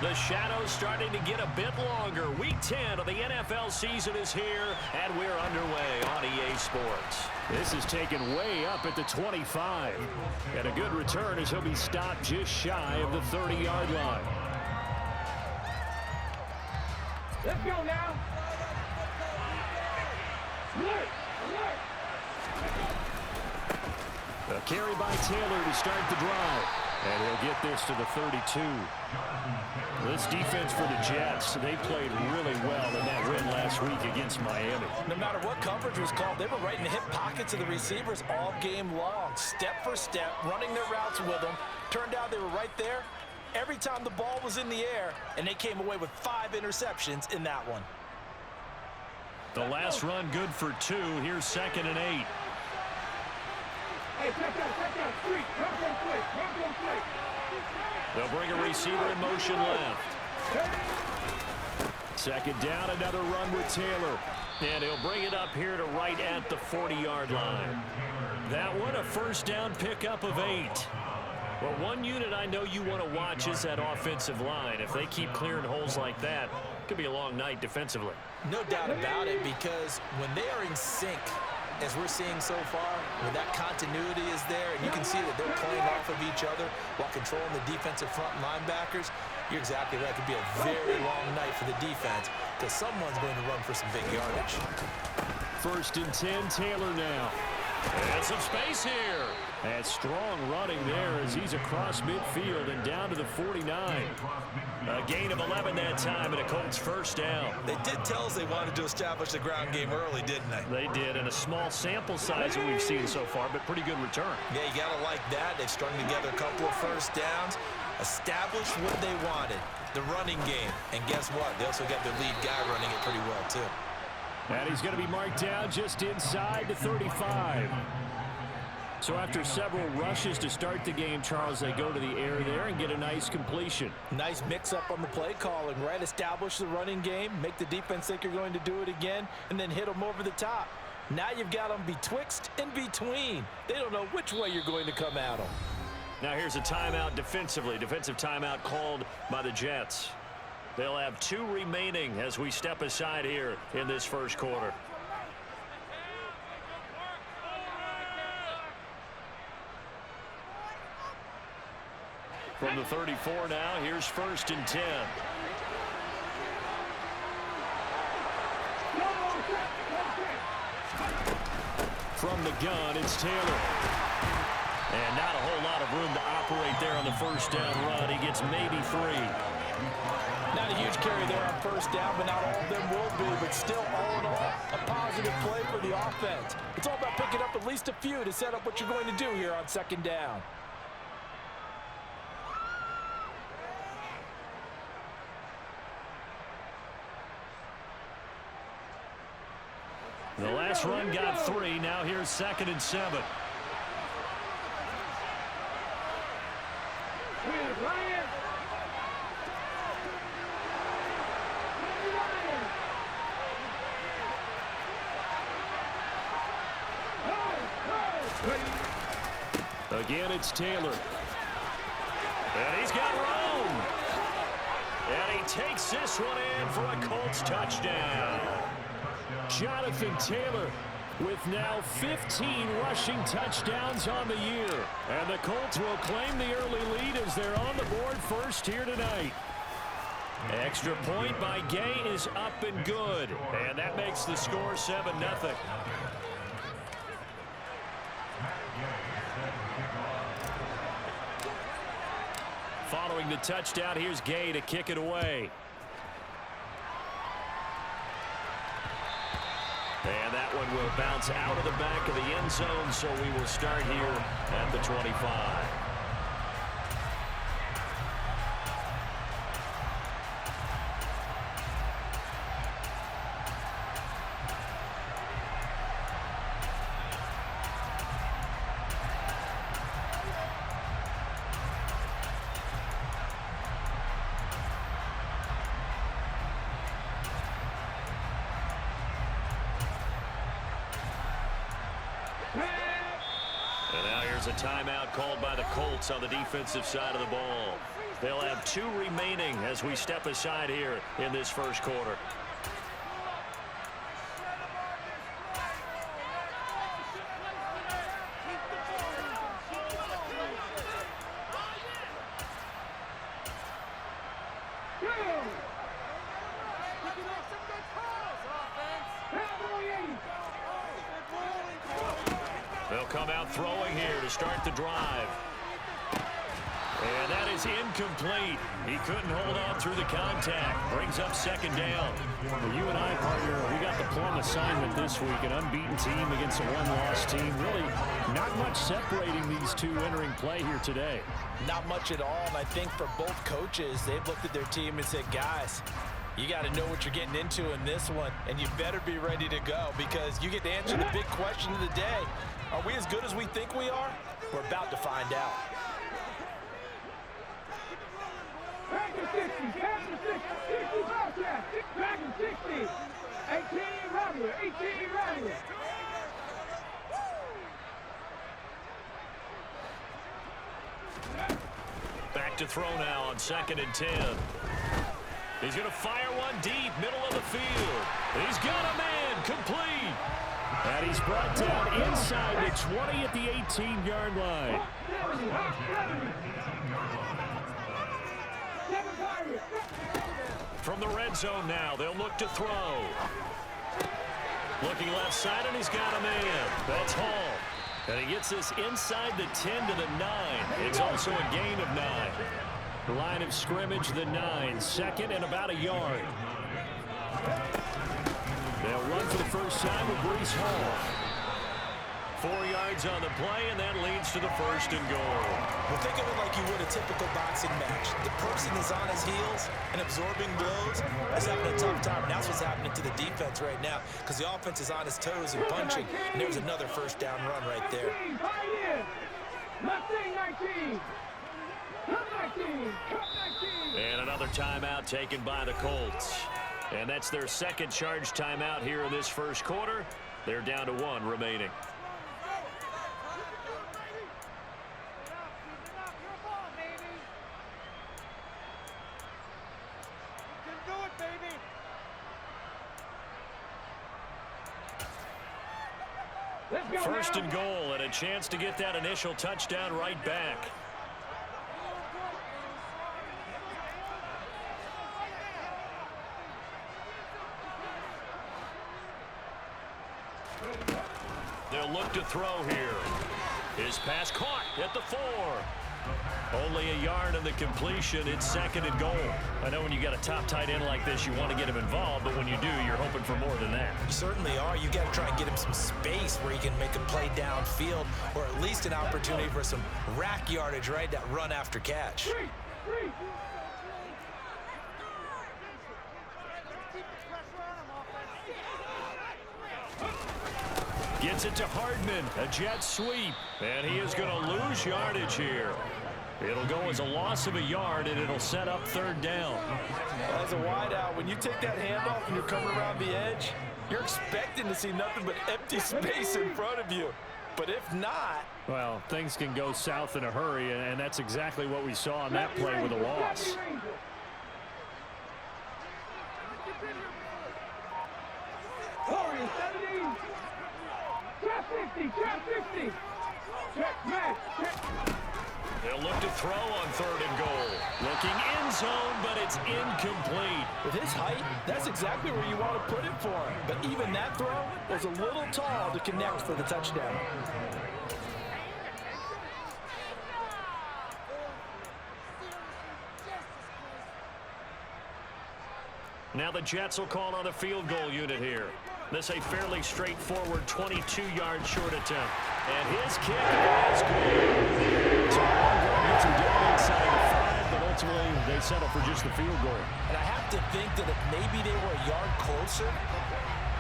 The shadow's starting to get a bit longer. Week 10 of the NFL season is here, and we're underway on EA Sports. This is taken way up at the 25. And a good return as he'll be stopped just shy of the 30-yard line. Let's go now. Alert! A carry by Taylor to start the drive. And he'll get this to the 32. This defense for the Jets, they played really well in that win last week against Miami. No matter what coverage was called, they were right in the hip pockets of the receivers all game long, step for step, running their routes with them. Turned out they were right there every time the ball was in the air, and they came away with 5 interceptions in that one. The last run good for 2. Here's 2nd and 8. Hey, check out, 3. Run play. They'll bring a receiver in motion left. 2nd down, another run with Taylor. And he'll bring it up here to right at the 40-yard line. That one, a first down pickup of 8. Well, one unit I know you want to watch is that offensive line. If they keep clearing holes like that, it could be a long night defensively. No doubt about it, because when they are in sync, as we're seeing so far, when that continuity is there, and you can see that they're playing off of each other while controlling the defensive front linebackers, you're exactly right. It could be a very long night for the defense because someone's going to run for some big yardage. 1st and 10, Taylor now. And some space here. And strong running there as he's across midfield and down to the 49. A gain of 11 that time and a Colts first down. They did tell us they wanted to establish the ground game early, didn't they? They did, and a small sample size that we've seen so far, but pretty good return. Yeah, you got to like that. They've strung together a couple of first downs, established what they wanted, the running game. And guess what? They also got their lead guy running it pretty well, too. And he's going to be marked down just inside the 35. So after several rushes to start the game, Charles, they go to the air there and get a nice completion. Nice mix-up on the play calling, right? Establish the running game, make the defense think you're going to do it again, and then hit them over the top. Now you've got them betwixt and between. They don't know which way you're going to come at them. Now here's a timeout defensively. Defensive timeout called by the Jets. They'll have 2 remaining as we step aside here in this first quarter. From the 34 now, here's 1st and 10. From the gun, it's Taylor. And not a whole lot of room to operate there on the first down run. He gets maybe 3. Not a huge carry there on first down, but not all of them will be. But still, all in all, a positive play for the offense. It's all about picking up at least a few to set up what you're going to do here on 2nd down. The last run got 3. Now here's 2nd and 7. Again, it's Taylor. And he's got room. And he takes this one in for a Colts touchdown. Jonathan Taylor with now 15 rushing touchdowns on the year. And the Colts will claim the early lead as they're on the board first here tonight. Extra point by Gay is up and good. And that makes the score 7-0. Following the touchdown, here's Gay to kick it away. And that one will bounce out of the back of the end zone, so we will start here at the 25. And now here's a timeout called by the Colts on the defensive side of the ball. They'll have 2 remaining as we step aside here in this first quarter. They'll come out throwing here to start the drive. And that is incomplete. He couldn't hold on through the contact. Brings up second down. Well, you and I, partner, we got the plum assignment this week. An unbeaten team against a one-loss team. Really not much separating these two entering play here today. Not much at all, and I think for both coaches, they've looked at their team and said, guys, you got to know what you're getting into in this one, and you better be ready to go because you get to answer the big question of the day. Are we as good as we think we are? We're about to find out. Back to 60, back to 60, 60 Bobcat, back to 60, 18 Rattler, 18 Rattler. Back to throw now on 2nd and 10. He's going to fire one deep, middle of the field. He's got a man, complete. And he's brought down inside the 20 at the 18-yard line. From the red zone now, they'll look to throw. Looking left side, and he's got a man. That's Hall. And he gets this inside the 10 to the 9. It's also a gain of 9. The line of scrimmage, the 9. 2nd and about a yard. They'll run for the first time with Breece Hall. 4 yards on the play, and that leads to the 1st and goal. Well, think of it like you would a typical boxing match. The person is on his heels and absorbing blows is having a tough time. And that's what's happening to the defense right now because the offense is on his toes and punching. And there's another first down run right there. 19. And another timeout taken by the Colts. And that's their 2nd charge timeout here in this first quarter. They're down to 1 remaining. First and goal, and a chance to get that initial touchdown right back. They'll look to throw here. His pass caught at the 4. Only a yard in the completion. It's 2nd and goal. I know when you got a top tight end like this, you want to get him involved, but when you do, you're hoping for more than that. You certainly are. You got to try and get him some space where he can make a play downfield or at least an opportunity for some rack yardage, right? That run after catch. Gets it to Hardman, a jet sweep, and he is going to lose yardage here. It'll go as a loss of a yard, and it'll set up 3rd down. As a wideout, when you take that handoff and you're coming around the edge, you're expecting to see nothing but empty space in front of you. But if not... Well, things can go south in a hurry, and that's exactly what we saw on that play with a loss. They'll look to throw on 3rd and goal. Looking end zone, but it's incomplete. With his height, that's exactly where you want to put it for him. But even that throw was a little tall to connect for the touchdown. Now the Jets will call on the field goal unit here. This a fairly straightforward 22-yard short attempt. And his kick is good. So gets him down inside the 5, but ultimately they settle for just the field goal. And I have to think that if maybe they were a yard closer,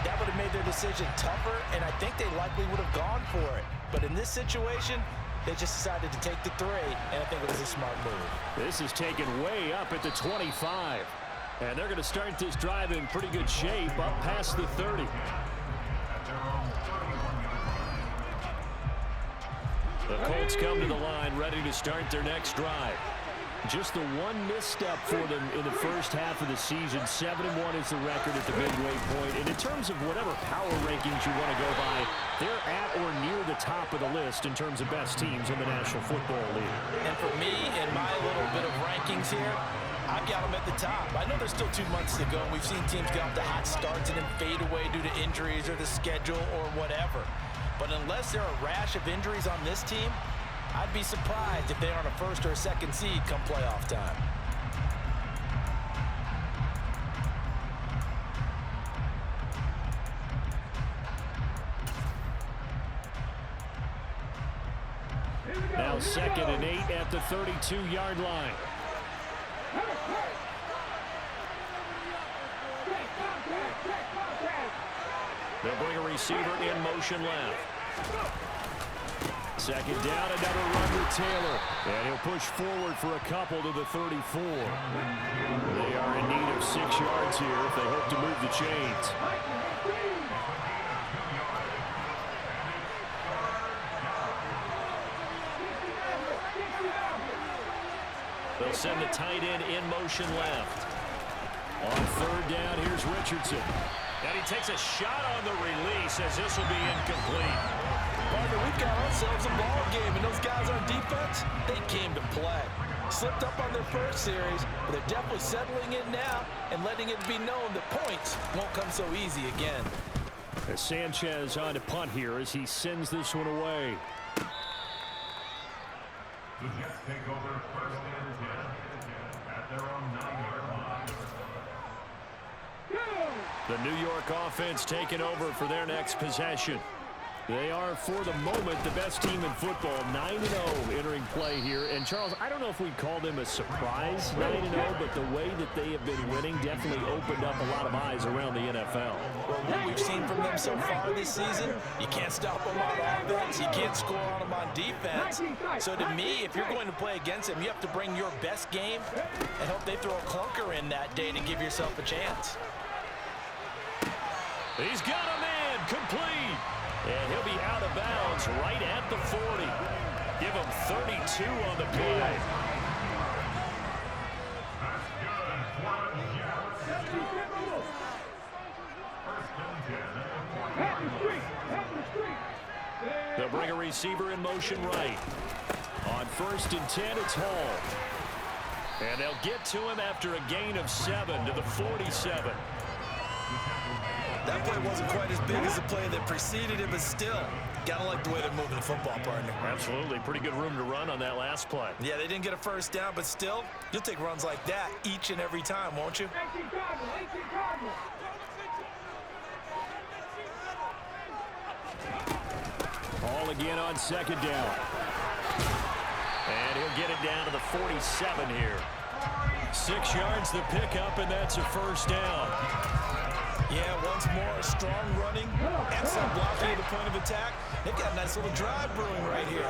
that would have made their decision tougher, and I think they likely would have gone for it. But in this situation, they just decided to take the 3, and I think it was a smart move. This is taken way up at the 25. And they're going to start this drive in pretty good shape up past the 30. The Colts come to the line, ready to start their next drive. Just the one misstep for them in the first half of the season. 7-1 is the record at the midway point. And in terms of whatever power rankings you want to go by, they're at or near the top of the list in terms of best teams in the National Football League. And for me, in my little bit of rankings here, I've got them at the top. I know there's still 2 months to go, and we've seen teams get off to hot starts and then fade away due to injuries or the schedule or whatever. But unless there are a rash of injuries on this team, I'd be surprised if they aren't a first or a second seed come playoff time. Now 2nd and 8 at the 32-yard line. They'll bring a receiver in motion left. 2nd down, another run with Taylor. And he'll push forward for a couple to the 34. They are in need of 6 yards here if they hope to move the chains. They'll send the tight end in motion left. On 3rd down, here's Richardson. And he takes a shot on the release as this will be incomplete. Partner, we've got ourselves a ball game, and those guys on defense, they came to play. Slipped up on their first series, but they're definitely settling in now and letting it be known that points won't come so easy again. As Sanchez on to punt here as he sends this one away. The Jets take over 1st and 10 at their own 9-yard line. The New York offense taking over for their next possession. They are, for the moment, the best team in football, 9-0 entering play here. And, Charles, I don't know if we'd call them a surprise 9-0, but the way that they have been winning definitely opened up a lot of eyes around the NFL. Well, what we've seen from them so far this season, you can't stop them on offense, you can't score on them on defense. So to me, if you're going to play against them, you have to bring your best game and hope they throw a clunker in that day to give yourself a chance. He's got a man complete. And he'll be out of bounds right at the 40. Give him 32 on the play. They'll bring a receiver in motion right. On 1st and 10, it's Hall. And they'll get to him after a gain of 7 to the 47. That play wasn't quite as big as the play that preceded it, but still, gotta like the way they're moving the football, partner. Absolutely. Pretty good room to run on that last play. Yeah, they didn't get a first down, but still, you'll take runs like that each and every time, won't you? Hall again on 2nd down. And he'll get it down to the 47 here. 6 yards the pickup, and that's a 1st down. Yeah, once more, strong running, excellent blocking at the point of attack. They've got a nice little drive brewing right here.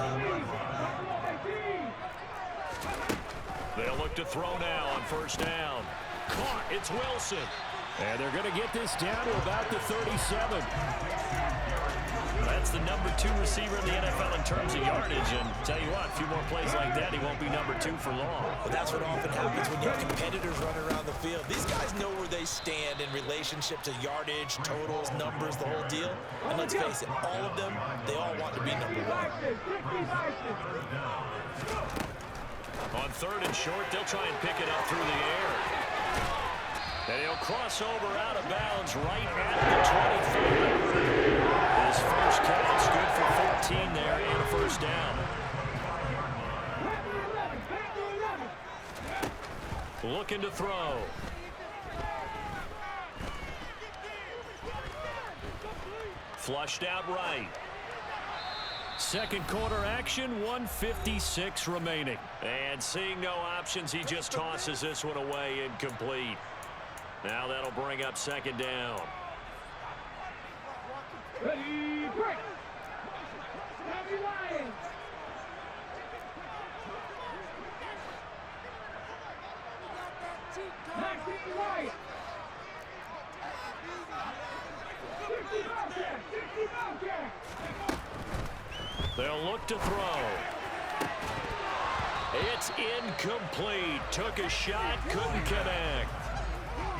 They'll look to throw now on 1st down. Caught. It's Wilson. And they're going to get this down to about the 37. That's the number 2 receiver in the NFL in terms of yardage. And tell you what, a few more plays like that, he won't be number 2 for long. But that's what often happens when you have competitors running around the field. These guys know where they stand in relationship to yardage, totals, numbers, the whole deal. And let's face it, all of them, they all want to be number 1. On 3rd and short, they'll try and pick it up through the air. And he'll cross over out of bounds right at the 25. His first catch, good for 14 there and a 1st down. Looking to throw. Flushed out right. 2nd quarter action, 1:56 remaining. And seeing no options, he just tosses this one away incomplete. Now that'll bring up 2nd down. Ready, break. Happy Lions. Maxine White. 60 Bobcat. 60 Bobcat. They'll look to throw. It's incomplete. Took a shot, couldn't connect.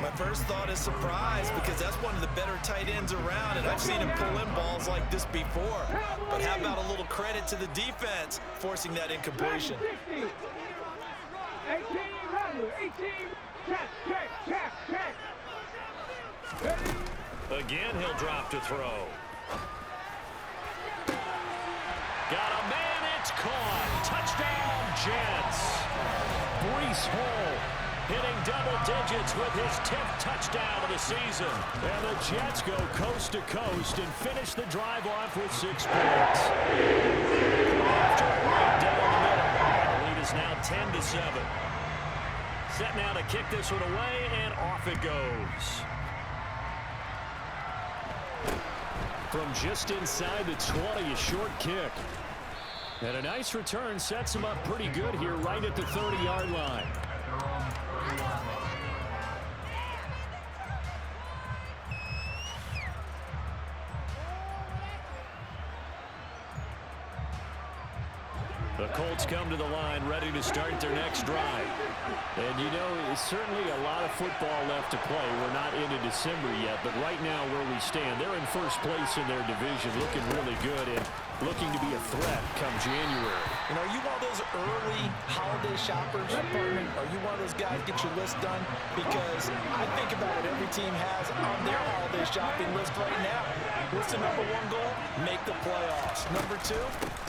My first thought is surprise because that's one of the better tight ends around, and I've seen him pull in balls like this before. But how about a little credit to the defense forcing that incompletion? 18, Robert, 18, check. Again, he'll drop to throw. Got a man, it's caught. Touchdown, Jets. Breece Hall hitting double digits with his 10th touchdown of the season. And the Jets go coast to coast and finish the drive off with 6 points. After right down the middle, the lead is now 10-7. Set now to kick this one away, and off it goes. From just inside the 20, a short kick. And a nice return sets him up pretty good here right at the 30-yard line. The Colts come to the line ready to start their next drive. And you know, it's certainly a lot of football left to play. We're not into December yet, but right now where we stand, they're in first place in their division, looking really good and looking to be a threat come January. You know, are you one of those early holiday shoppers, partner? Are you one of those guys get your list done? Because I think about what every team has on their holiday shopping list right now. What's the number 1 goal? Make the playoffs. Number 2,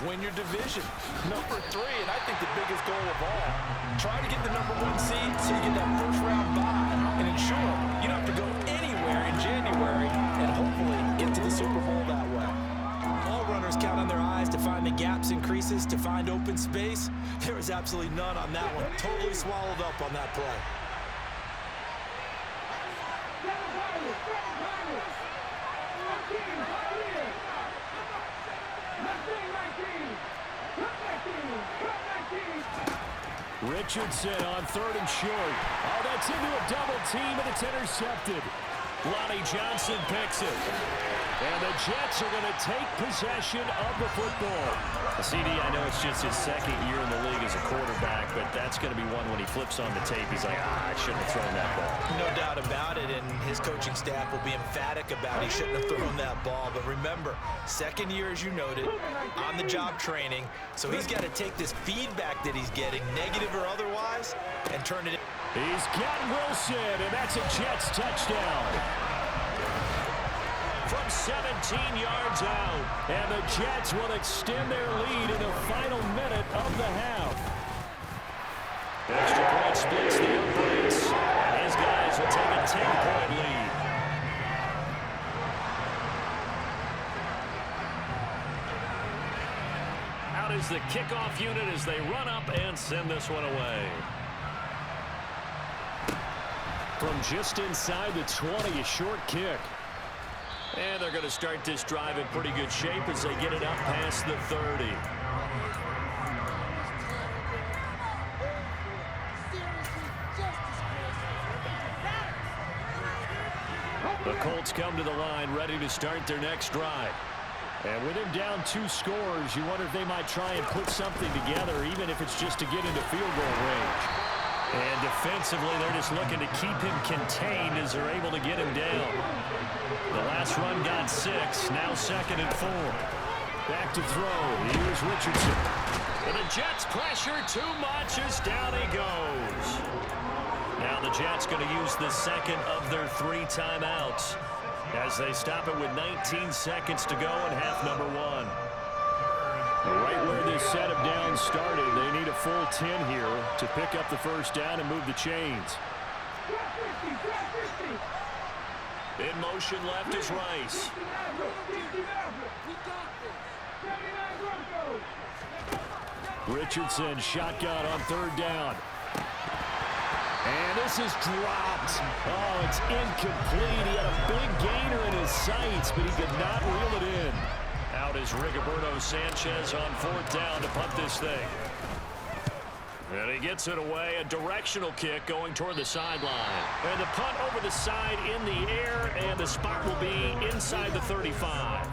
win your division. Number 3, and I think the biggest goal of all, try to get the number 1 seed so you get that first round bye and ensure you don't have to go anywhere in January and hopefully get to the Super Bowl that way. All runners count on their eyes to find the gaps and creases, to find open space. There was absolutely none on that one. Totally swallowed up on that play. Richardson on 3rd and short. Oh, that's into a double team, and it's intercepted. Lonnie Johnson picks it. And the Jets are going to take possession of the football. CD, I know it's just his 2nd year in the league as a quarterback, but that's going to be one when he flips on the tape. He's like, I shouldn't have thrown that ball. No doubt about it, and his coaching staff will be emphatic about he shouldn't have thrown that ball. But remember, 2nd year, as you noted, on-the-job training, so he's got to take this feedback that he's getting, negative or otherwise, and turn it in. He's got Wilson, and that's a Jets touchdown. From 17 yards out, and the Jets will extend their lead in the final minute of the half. Extra point splits the uprights, and his guys will take a 10-point lead. Out is the kickoff unit as they run up and send this one away. From just inside the 20, a short kick. And they're going to start this drive in pretty good shape as they get it up past the 30. The Colts come to the line ready to start their next drive. And with him down 2 scores, you wonder if they might try and put something together, even if it's just to get into field goal range. And defensively, they're just looking to keep him contained as they're able to get him down. The last run got 6, now 2nd and 4. Back to throw. Here's Richardson. And the Jets pressure too much as down he goes. Now the Jets going to use the 2nd of their 3 timeouts as they stop it with 19 seconds to go in half number 1. Right where this setup down started, they need a full 10 here to pick up the first down and move the chains. In motion left is Rice. Richardson shotgun on 3rd down. And this is dropped. Oh, it's incomplete. He had a big gainer in his sights, but he could not reel it in. Out is Rigoberto Sanchez on 4th down to punt this thing. And he gets it away, a directional kick going toward the sideline. And the punt over the side in the air, and the spot will be inside the 35.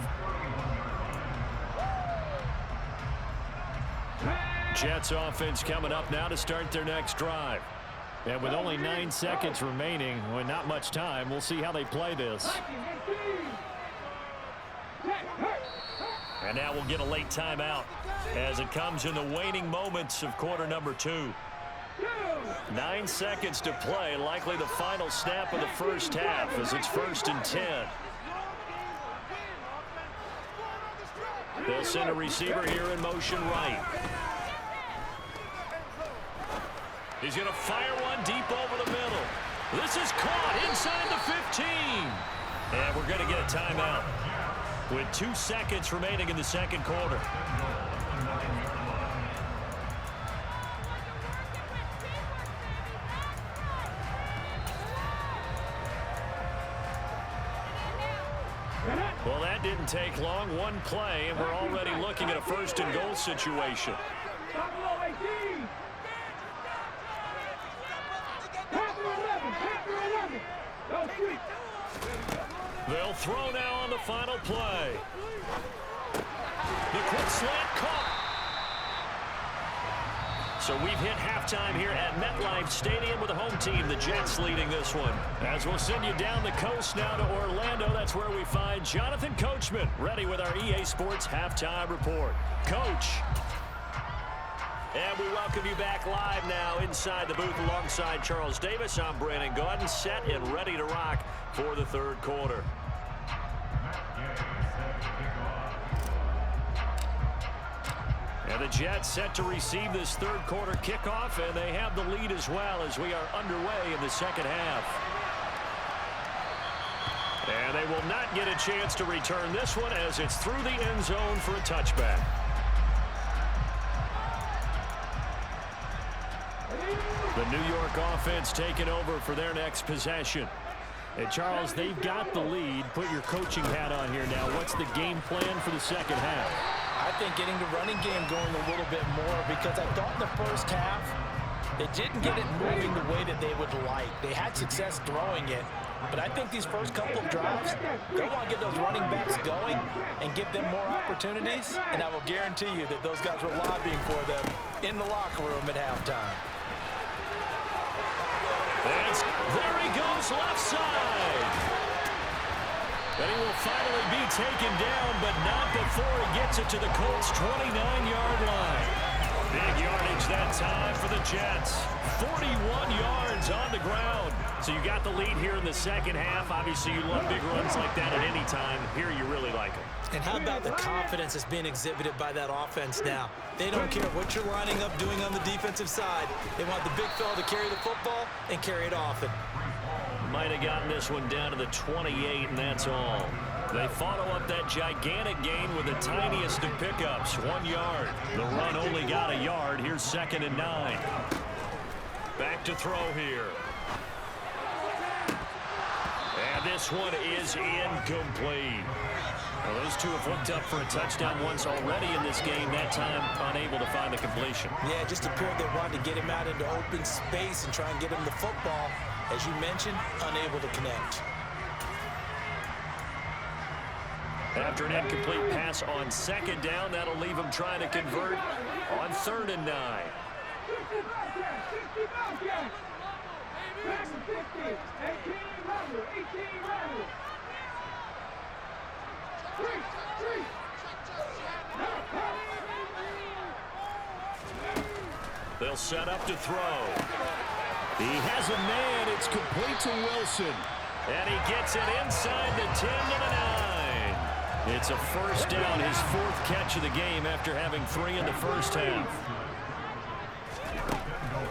Jets offense coming up now to start their next drive. And with only 9 seconds remaining, with not much time, we'll see how they play this. And now we'll get a late timeout as it comes in the waning moments of quarter number 2. 9 seconds to play, likely the final snap of the first half as it's 1st and 10. They'll send a receiver here in motion right. He's going to fire one deep over the middle. This is caught inside the 15. And we're going to get a timeout with 2 seconds remaining in the second quarter. Well, that didn't take long. One play, and we're already looking at a 1st and goal situation. They'll throw now on the final play. The quick slant caught. So we've hit halftime here at MetLife Stadium with the home team, the Jets, leading this one. As we'll send you down the coast now to Orlando, that's where we find Jonathan Coachman, ready with our EA Sports halftime report. Coach. And we welcome you back live now inside the booth alongside Charles Davis. I'm Brandon Gaudin, set and ready to rock for the third quarter. And the Jets set to receive this third quarter kickoff, and they have the lead as well as we are underway in the second half. And they will not get a chance to return this one as it's through the end zone for a touchback. The New York offense taking over for their next possession. And Charles, they've got the lead. Put your coaching hat on here now. What's the game plan for the second half? I think getting the running game going a little bit more, because I thought in the first half they didn't get it moving the way that they would like. They had success throwing it, but I think these first couple of drives, they want to get those running backs going and give them more opportunities, and I will guarantee you that those guys were lobbying for them in the locker room at halftime. There he goes, left side. And he will finally be taken down, but not before he gets it to the Colts' 29-yard line. Big yardage that time for the Jets. 41 yards on the ground. So you got the lead here in the second half. Obviously, you love big runs like that at any time. Here, you really like them. And how about the confidence that's being exhibited by that offense now? They don't care what you're lining up doing on the defensive side. They want the big fella to carry the football and carry it often. Might have gotten this one down to the 28, and that's all. They follow up that gigantic gain with the tiniest of pickups, 1 yard. The run only got a yard. Here's 2nd and 9. Back to throw here. And this one is incomplete. Well, those two have hooked up for a touchdown once already in this game. That time, unable to find the completion. Yeah, just appeared they wanted to get him out into open space and try and get him the football. As you mentioned, unable to connect. After an incomplete pass on 2nd down, that'll leave him trying to convert on 3rd and 9. They'll set up to throw. He has a man. It's complete to Wilson. And he gets it inside the 10 to the 9. It's a first down, his 4th catch of the game after having 3 in the first half.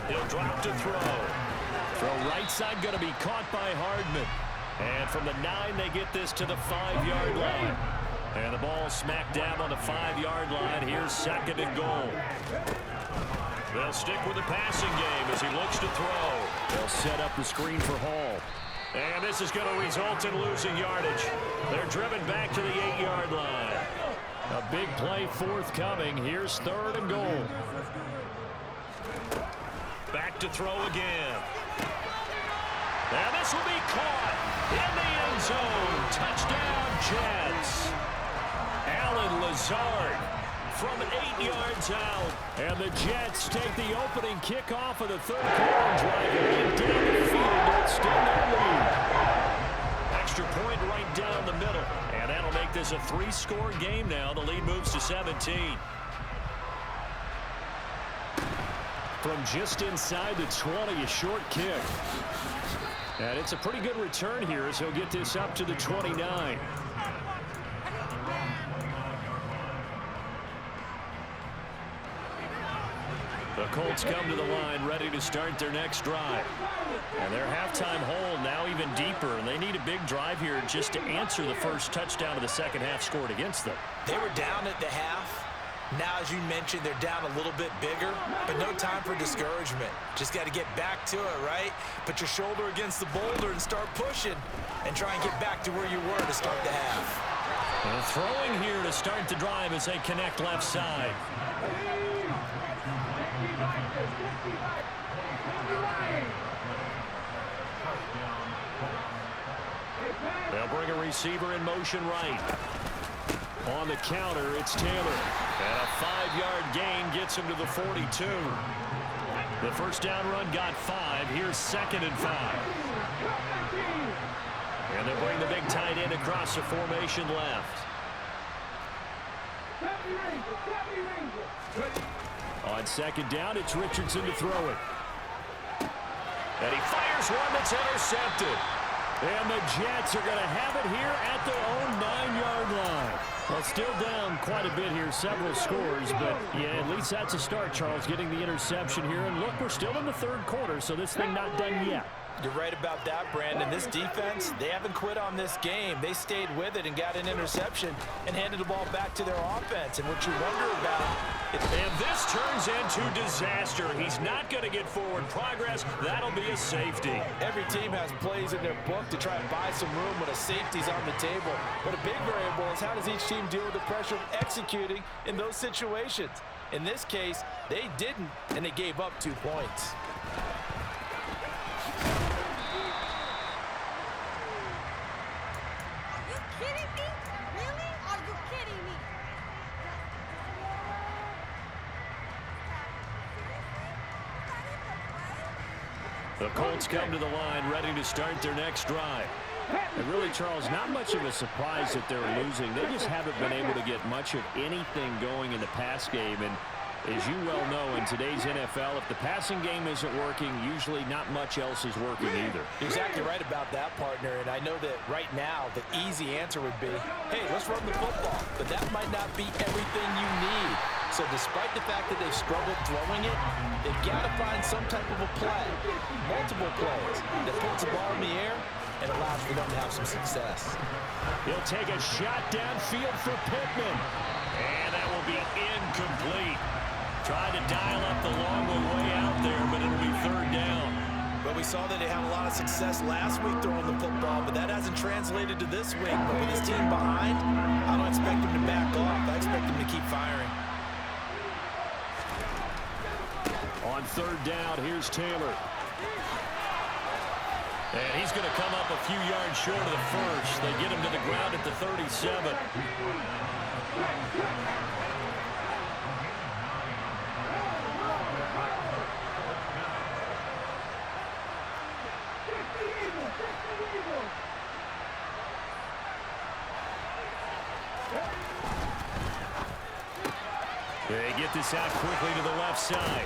He'll drop to throw. Throw right side going to be caught by Hardman. And from the 9, they get this to the 5-yard line. And the ball smacked down on the 5-yard line. Here's 2nd and goal. They'll stick with the passing game as he looks to throw. They'll set up the screen for Hall. And this is going to result in losing yardage. They're driven back to the 8-yard line. A big play forthcoming. Here's 3rd and goal. Back to throw again. And this will be caught in the end zone. Touchdown, Jets. Allen Lazard from 8 yards out. And the Jets take the opening kickoff of the third quarter and drive right down the field to extend their lead. Extra point right down the middle. And that'll make this a 3-score game now. The lead moves to 17. From just inside the 20, a short kick. And it's a pretty good return here as he'll get this up to the 29. The Colts come to the line ready to start their next drive. And their halftime hole now even deeper, and they need a big drive here just to answer the first touchdown of the second half scored against them. They were down at the half. Now, as you mentioned, they're down a little bit bigger, but no time for discouragement. Just got to get back to it, right? Put your shoulder against the boulder and start pushing and try and get back to where you were to start the half. And throwing here to start the drive as they connect left side. They'll bring a receiver in motion right. On the counter, it's Taylor. And a 5-yard gain gets him to the 42. The first down run got 5. Here's 2nd and 5. And they'll bring the big tight end across the formation left. On 2nd down, it's Richardson to throw it. And he fires one that's intercepted. And the Jets are going to have it here at their own 9-yard line. Well, still down quite a bit here, several scores, but yeah, at least that's a start, Charles, getting the interception here. And look, we're still in the third quarter, so this thing not done yet. You're right about that, Brandon. This defense, they haven't quit on this game. They stayed with it and got an interception and handed the ball back to their offense. And what you wonder about... And this turns into disaster. He's not going to get forward progress. That'll be a safety. Every team has plays in their book to try and buy some room when a safety's on the table. But a big variable is how does each team deal with the pressure of executing in those situations. In this case, they didn't, and they gave up 2 points. The Colts come to the line ready to start their next drive. And really, Charles, not much of a surprise that they're losing. They just haven't been able to get much of anything going in the pass game. And as you well know, in today's NFL, if the passing game isn't working, usually not much else is working either. You're exactly right about that, partner. And I know that right now the easy answer would be, hey, let's run the football. But that might not be everything you need. So despite the fact that they've struggled throwing it, they've got to find some type of a play, multiple plays, that puts the ball in the air and allows for them to have some success. He'll take a shot downfield for Pittman. And that will be incomplete. Tried to dial up the long way out there, but it'll be 3rd down. But we saw that they had a lot of success last week throwing the football, but that hasn't translated to this week. But with his team behind, I don't expect him to back off. I expect him to keep firing. On 3rd down, here's Taylor. And he's going to come up a few yards short of the first. They get him to the ground at the 37. They get this out quickly to the left side.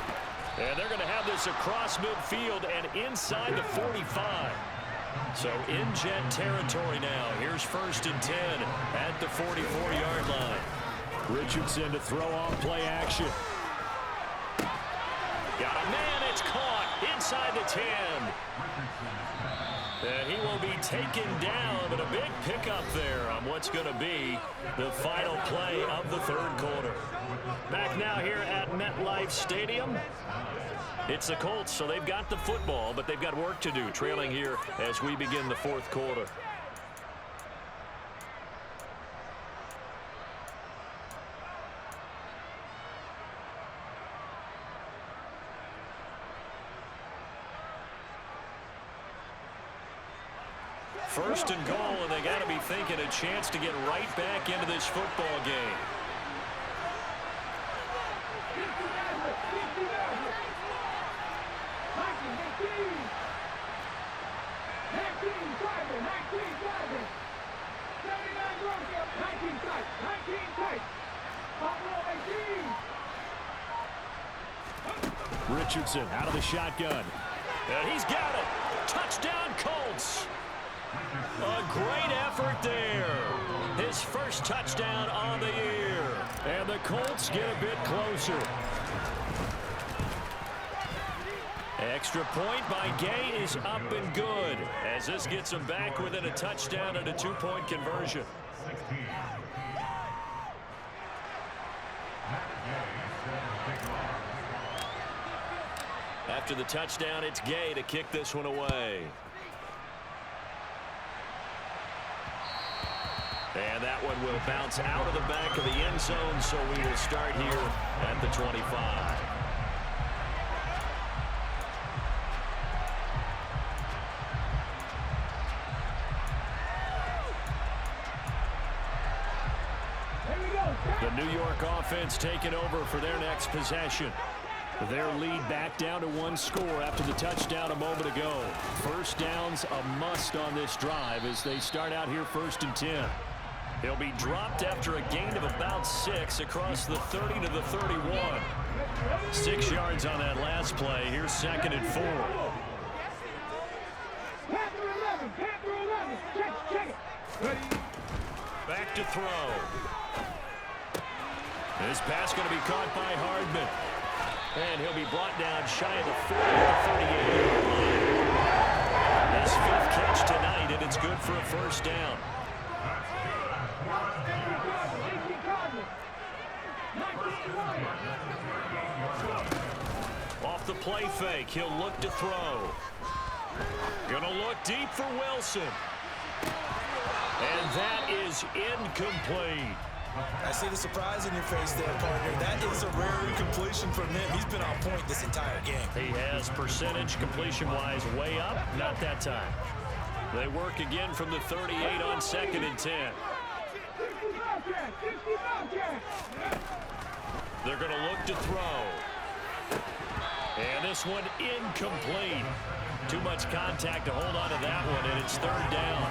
And they're going to have this across midfield and inside the 45. So in Jet territory now. Here's 1st and 10 at the 44-yard line. Richardson to throw off play action. Got a man. It's caught inside the 10. And he will be taken down, but a big pickup there on what's going to be the final play of the 3rd quarter. Back now here at MetLife Stadium. It's the Colts, so they've got the football, but they've got work to do, trailing here as we begin the 4th quarter. First and goal, and they got to be thinking a chance to get right back into this football game. Richardson out of the shotgun. And he's got it. Touchdown, Colts. A great effort there. His first touchdown on the year. And the Colts get a bit closer. Extra point by Gay is up and good, as this gets him back within a touchdown and a 2-point conversion. After the touchdown, it's Gay to kick this one away. And that one will bounce out of the back of the end zone, so we will start here at the 25. The New York offense taking over for their next possession. Their lead back down to 1 score after the touchdown a moment ago. First down's a must on this drive as they start out here 1st and 10. He'll be dropped after a gain of about 6 across the 30 to the 31. 6 yards on that last play. Here's 2nd and 4. Back to throw. This pass going to be caught by Hardman. And he'll be brought down shy of the 40 to the 38-yard line. His 5th catch tonight, and it's good for a first down. Off the play fake, he'll look to throw. Gonna look deep for Wilson. And that is incomplete. I see the surprise in your face there, partner. That is a rare incompletion from him. He's been on point this entire game. He has percentage completion-wise way up. Not that time. They work again from the 38 on 2nd and 10. They're going to look to throw. And this one incomplete. Too much contact to hold on to that one, and it's 3rd down.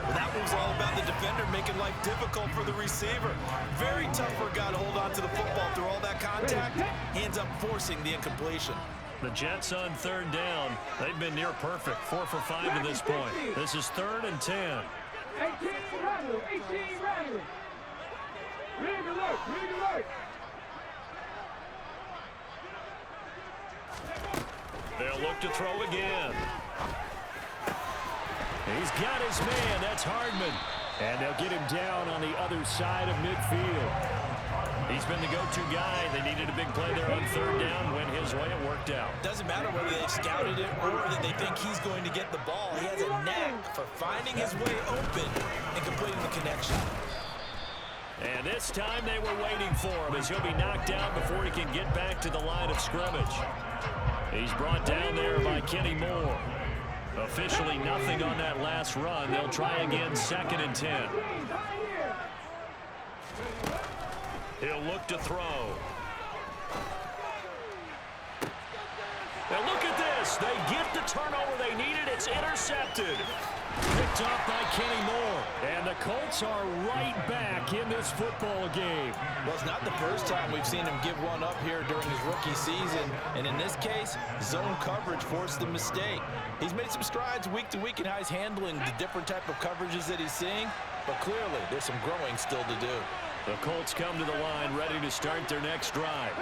Well, that was all about the defender making life difficult for the receiver. Very tough for a guy to hold on to the football through all that contact. He ends up forcing the incompletion. The Jets on 3rd down. They've been near perfect. 4 for 5 to this point. This is 3rd and 10. 18 Rattler, 18 Rattler. Rig alert, rig alert. They'll look to throw again. He's got his man. That's Hardman. And they'll get him down on the other side of midfield. He's been the go-to guy. They needed a big play there on 3rd down. Went his way. It worked out. Doesn't matter whether they've scouted it or that they think he's going to get the ball. He has a knack for finding his way open and completing the connection. And this time they were waiting for him as he'll be knocked down before he can get back to the line of scrimmage. He's brought down there by Kenny Moore. Officially nothing on that last run. They'll try again 2nd and 10. He'll look to throw. Now look at this. They get the turnover they needed. It's intercepted. Picked off by Kenny Moore. And the Colts are right back in this football game. Well, it's not the first time we've seen him give one up here during his rookie season. And in this case, zone coverage forced the mistake. He's made some strides week to week in how he's handling the different type of coverages that he's seeing. But clearly, there's some growing still to do. The Colts come to the line ready to start their next drive.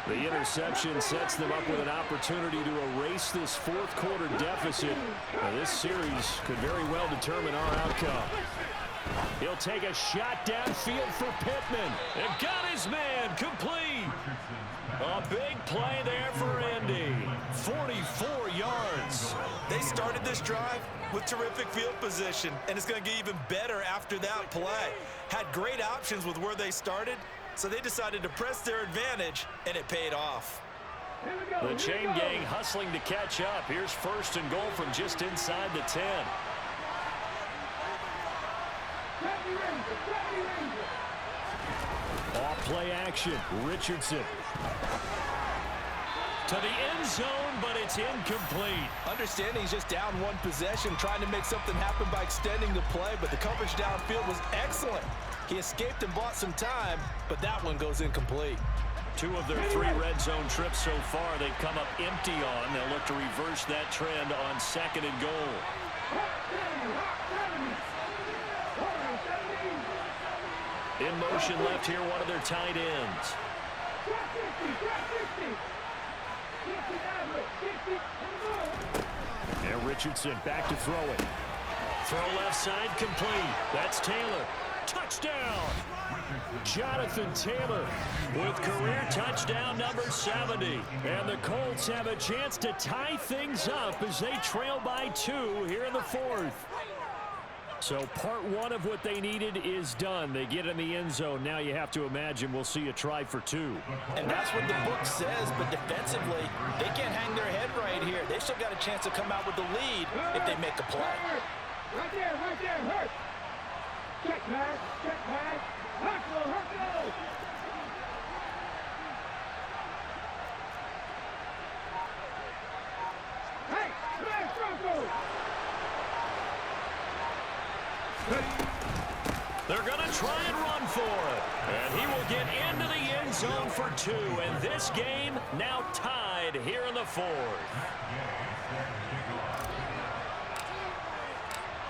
The interception sets them up with an opportunity to erase this 4th quarter deficit. Now, this series could very well determine our outcome. He'll take a shot downfield for Pittman. And got his man complete. A big play there for Indy. 44 yards. They started this drive with terrific field position, and it's going to get even better after that play. Had great options with where they started, so they decided to press their advantage, and it paid off. The chain gang hustling to catch up. Here's 1st and goal from just inside the 10. Off play action. Richardson. To the end zone, but it's incomplete. Understanding he's just down one possession, trying to make something happen by extending the play, but the coverage downfield was excellent. He escaped and bought some time, but that one goes incomplete. 2 of their 3 red zone trips so far, they've come up empty on. They'll look to reverse that trend on 2nd and goal. In motion left here, one of their tight ends. And Richardson back to throw it. Throw left side complete. That's Taylor. Touchdown! Jonathan Taylor With career touchdown number 70. and the Colts have a chance to tie things up as they trail by 2 here in the 4th. So part 1 of what they needed is done. They get in the end zone. Now you have to imagine we'll see a try for 2. And that's what the book says, but defensively, they can't hang their head right here. They've still got a chance to come out with the lead if they make a play. Right there, hurt. Check pass. Huckle. Hey, smash Bronco. They're going to try and run for it. And he will get into the end zone for 2. And this game now tied here in the 4th.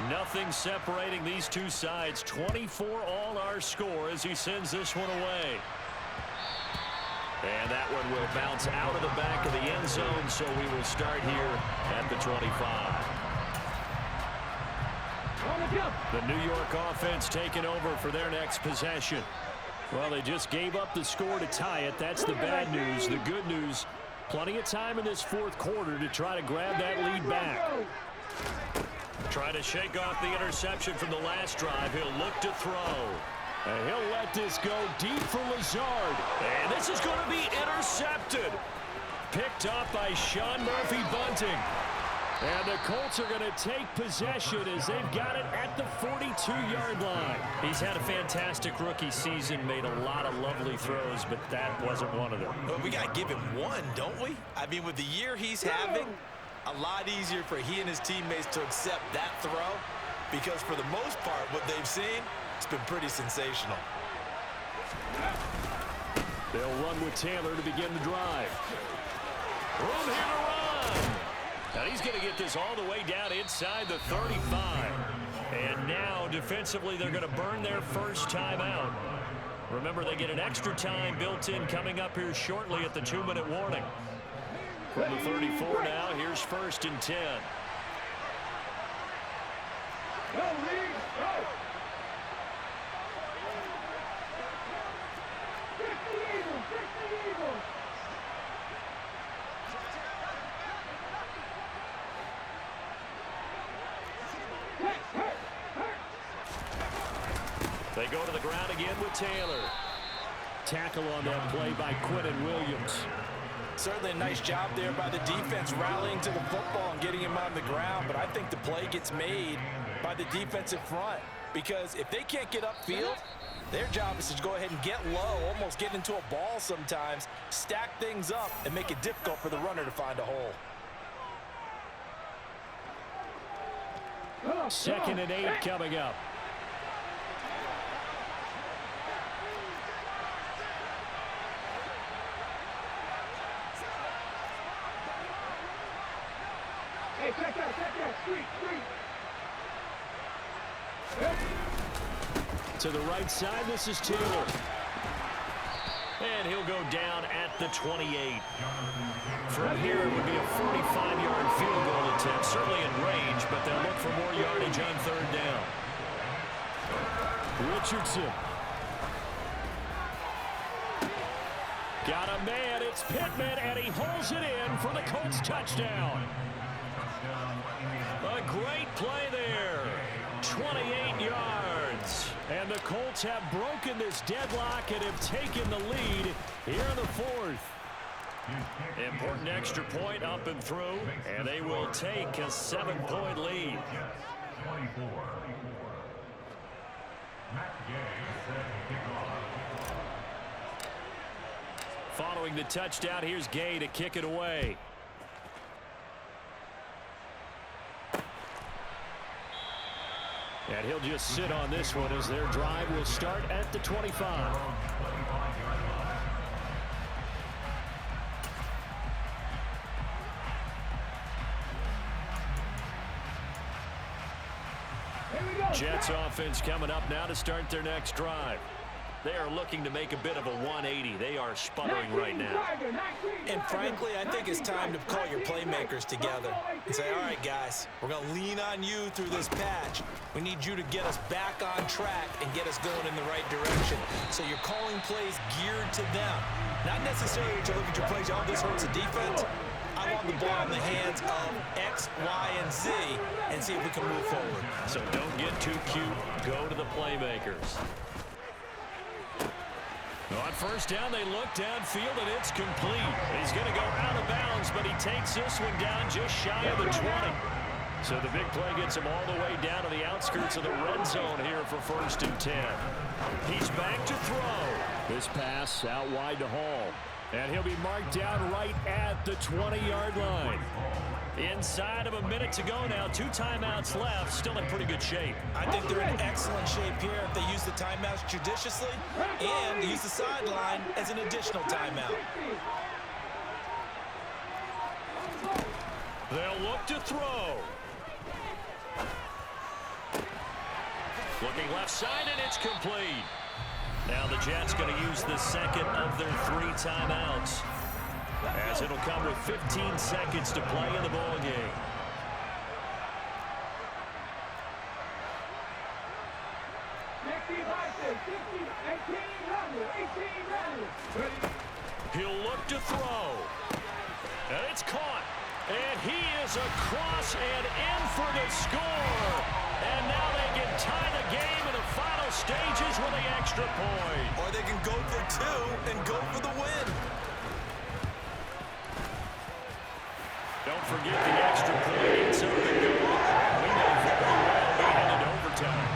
Nothing separating these two sides. 24 all our score as he sends this one away. And that one will bounce out of the back of the end zone, so we will start here at the 25. The New York offense taking over for their next possession. Well, they just gave up the score to tie it. That's the bad news. The good news, plenty of time in this 4th quarter to try to grab that lead back. Trying to shake off the interception from the last drive. He'll look to throw. And he'll let this go deep for Lazard. And this is going to be intercepted. Picked up by Sean Murphy-Bunting. And the Colts are going to take possession as they've got it at the 42-yard line. He's had a fantastic rookie season, made a lot of lovely throws, but that wasn't one of them. Well, we got to give him one, don't we? I mean, with the year he's having, a lot easier for he and his teammates to accept that throw because for the most part, what they've seen, it's been pretty sensational. They'll run with Taylor to begin the drive. Room here to run. And he's going to get this all the way down inside the 35. And now, defensively, they're going to burn their first timeout. Remember, they get an extra time built in coming up here shortly at the 2-minute warning. From the 34 now, here's 1st and 10. Go, Lee, go. 50 Eagles. They go to the ground again with Taylor. Tackle on that play by Quinton Williams. Certainly a nice job there by the defense rallying to the football and getting him on the ground, but I think the play gets made by the defensive front because if they can't get upfield, their job is to go ahead and get low, almost get into a ball sometimes, stack things up, and make it difficult for the runner to find a hole. 2nd and 8 coming up. Hey, check that. Street. To the right side, this is Taylor. And he'll go down at the 28. From here, it would be a 45-yard field goal attempt, certainly in range, but they'll look for more yardage on 3rd down. Richardson. Got a man, it's Pittman, and he holds it in for the Colts touchdown. A great play there. 28 yards. And the Colts have broken this deadlock and have taken the lead here in the 4th. Important extra point up and through, and they will take a 7-point lead. 24. Matt Gay set to kick off. Following the touchdown, here's Gay to kick it away. And he'll just sit on this one as their drive will start at the 25. Jets offense coming up now to start their next drive. They are looking to make a bit of a 180. They are sputtering right now. And frankly, I think it's time to call your playmakers together and say, all right, guys, we're going to lean on you through this patch. We need you to get us back on track and get us going in the right direction. So you're calling plays geared to them. Not necessarily to look at your plays, oh, this hurts the defense. I want the ball in the hands of X, Y, and Z and see if we can move forward. So don't get too cute. Go to the playmakers. On first down, they look downfield, and it's complete. He's going to go out of bounds, but he takes this one down just shy of the 20. So the big play gets him all the way down to the outskirts of the red zone here for 1st and 10. He's back to throw. This pass out wide to Hall. And he'll be marked down right at the 20-yard line. Inside of a minute to go now. 2 timeouts left. Still in pretty good shape. I think they're in excellent shape here if they use the timeouts judiciously and use the sideline as an additional timeout. They'll look to throw. Looking left side, and it's complete. Now the Jets going to use the second of their 3 timeouts, as it'll come with 15 seconds to play in the ball game. He'll look to throw. And it's caught. And he is across and in for the score. And now they can tie the game in the final stages with the extra point. Or they can go for 2 and go for the win. Don't forget the extra point. It's up to go. We know very well we headed overtime.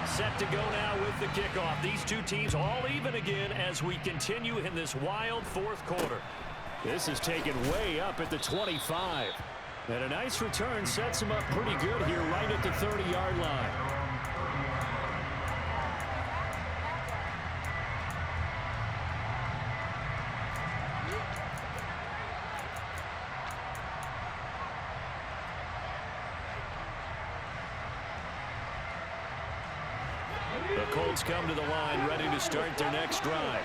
Set to go now with the kickoff. These 2 teams all even again as we continue in this wild 4th quarter. This is taken way up at the 25. And a nice return sets him up pretty good here right at the 30-yard line. The Colts come to the line ready to start their next drive.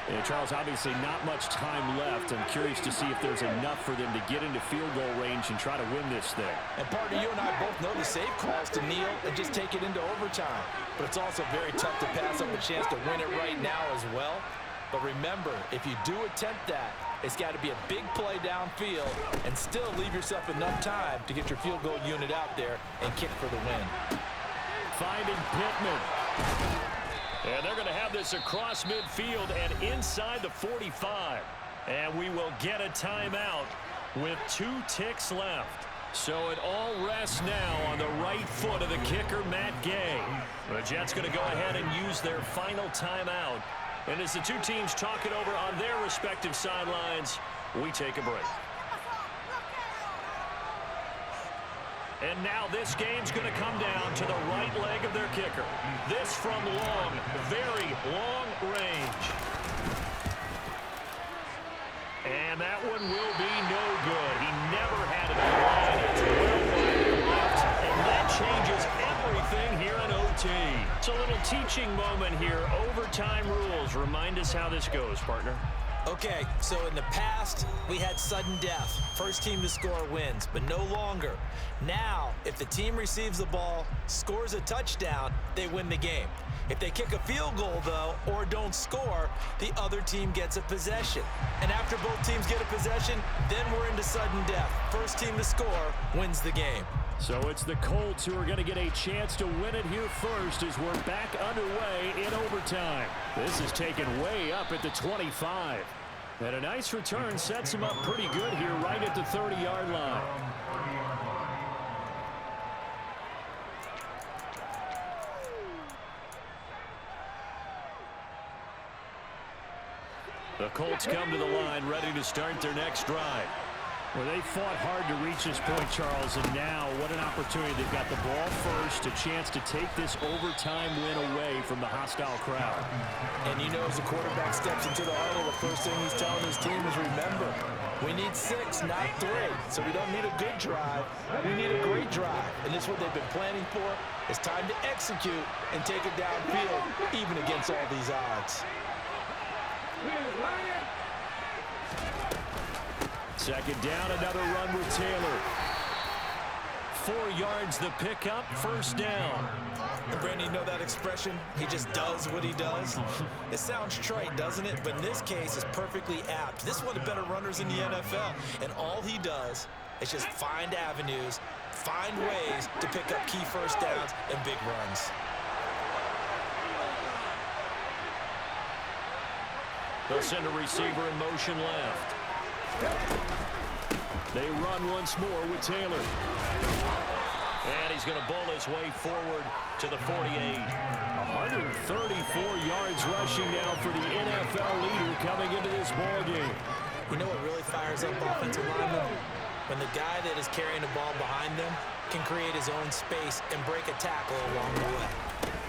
And Charles, obviously not much time left. I'm curious to see if there's enough for them to get into field goal range and try to win this thing. And partner, you and I both know the safe calls to kneel and just take it into overtime. But it's also very tough to pass up a chance to win it right now as well. But remember, if you do attempt that, it's got to be a big play downfield and still leave yourself enough time to get your field goal unit out there and kick for the win. Finding Pittman. And they're going to have this across midfield and inside the 45. And we will get a timeout with 2 ticks left. So it all rests now on the right foot of the kicker, Matt Gay. The Jets going to go ahead and use their final timeout. And as the 2 teams talk it over on their respective sidelines, we take a break. And now this game's going to come down to the right leg of their kicker. This from long, very long range. And that one will be no good. He never had it line. It's well wide left, and that changes everything here in OT. It's a little teaching moment here. Overtime rules. Remind us how this goes, partner. Okay, so in the past, we had sudden death. First team to score wins, but no longer. Now, if the team receives the ball, scores a touchdown, they win the game. If they kick a field goal, though, or don't score, the other team gets a possession. And after both teams get a possession, then we're into sudden death. First team to score wins the game. So it's the Colts who are going to get a chance to win it here first as we're back underway in overtime. This is taken way up at the 25. And a nice return sets him up pretty good here right at the 30-yard line. The Colts come to the line ready to start their next drive. Well, they fought hard to reach this point, Charles, and now what an opportunity. They've got the ball first, a chance to take this overtime win away from the hostile crowd. And you know, as the quarterback steps into the huddle, the first thing he's telling his team is, remember, we need 6, not 3. So we don't need a good drive. We need a great drive. And this is what they've been planning for. It's time to execute and take it downfield, even against all these odds. Second down, another run with Taylor. 4 yards the pickup, first down. And Brandon, you know that expression? He just does what he does. It sounds trite, doesn't it? But in this case, it's perfectly apt. This is one of the better runners in the NFL. And all he does is just find avenues, find ways to pick up key first downs and big runs. They'll send a receiver in motion left. They run once more with Taylor. And he's going to bull his way forward to the 48. 134 yards rushing now for the NFL leader coming into this ballgame. You know what really fires up offensive linemen? When the guy that is carrying the ball behind them can create his own space and break a tackle along the way.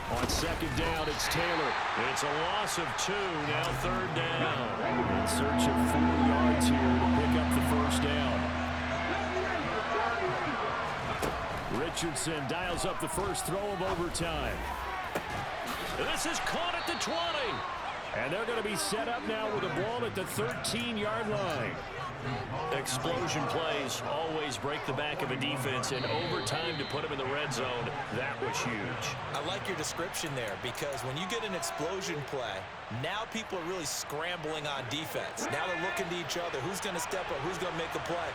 On second down, it's Taylor. It's a loss of 2, now third down. In search of 4 yards here to pick up the first down. Richardson dials up the first throw of overtime. This is caught at the 20. And they're going to be set up now with the ball at the 13-yard line. Explosion plays always break the back of a defense, and overtime to put them in the red zone, that was huge. I like your description there, because when you get an explosion play, now people are really scrambling on defense. Now they're looking to each other. Who's going to step up? Who's going to make the play?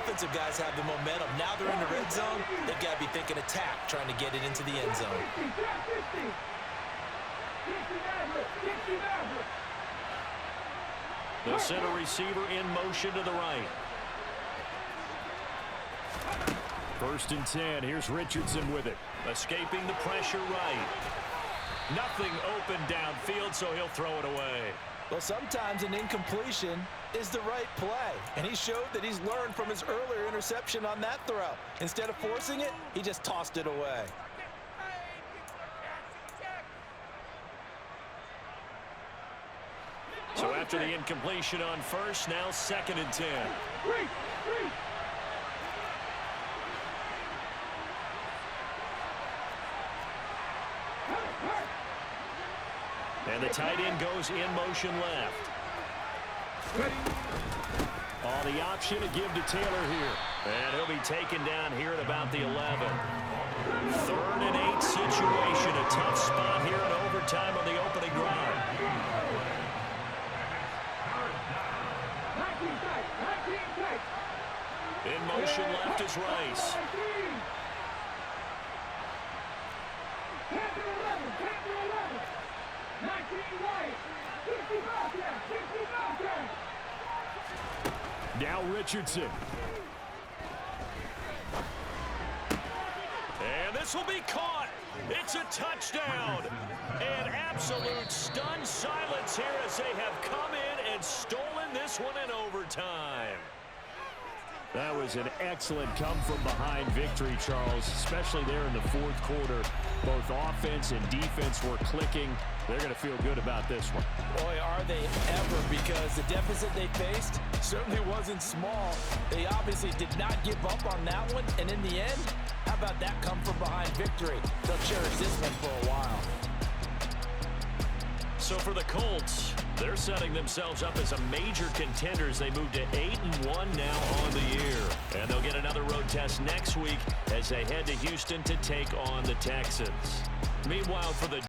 Offensive guys have the momentum. Now they're in the red zone. They've got to be thinking attack, trying to get it into the end zone. They'll send a receiver in motion to the right. First and 10. Here's Richardson with it. Escaping the pressure right. Nothing open downfield, so he'll throw it away. Well, sometimes an incompletion is the right play. And he showed that he's learned from his earlier interception on that throw. Instead of forcing it, he just tossed it away. So after the incompletion on first, now second and 10. And the tight end goes in motion left. Oh, the option to give to Taylor here. And he'll be taken down here at about the 11. 3rd and 8 situation. A tough spot here in overtime on the opening drive. In motion left is Rice. Now Richardson. And this will be caught. It's a touchdown. An absolute stunned silence here as they have come in and stolen this one in overtime. That was an excellent come-from-behind victory, Charles, especially there in the fourth quarter. Both offense and defense were clicking. They're going to feel good about this one. Boy, are they ever, because the deficit they faced certainly wasn't small. They obviously did not give up on that one, and in the end, how about that come-from-behind victory? They'll cherish this one for a while. So for the Colts, they're setting themselves up as a major contender as they move to 8-1 now on the year. And they'll get another road test next week as they head to Houston to take on the Texans. Meanwhile, for the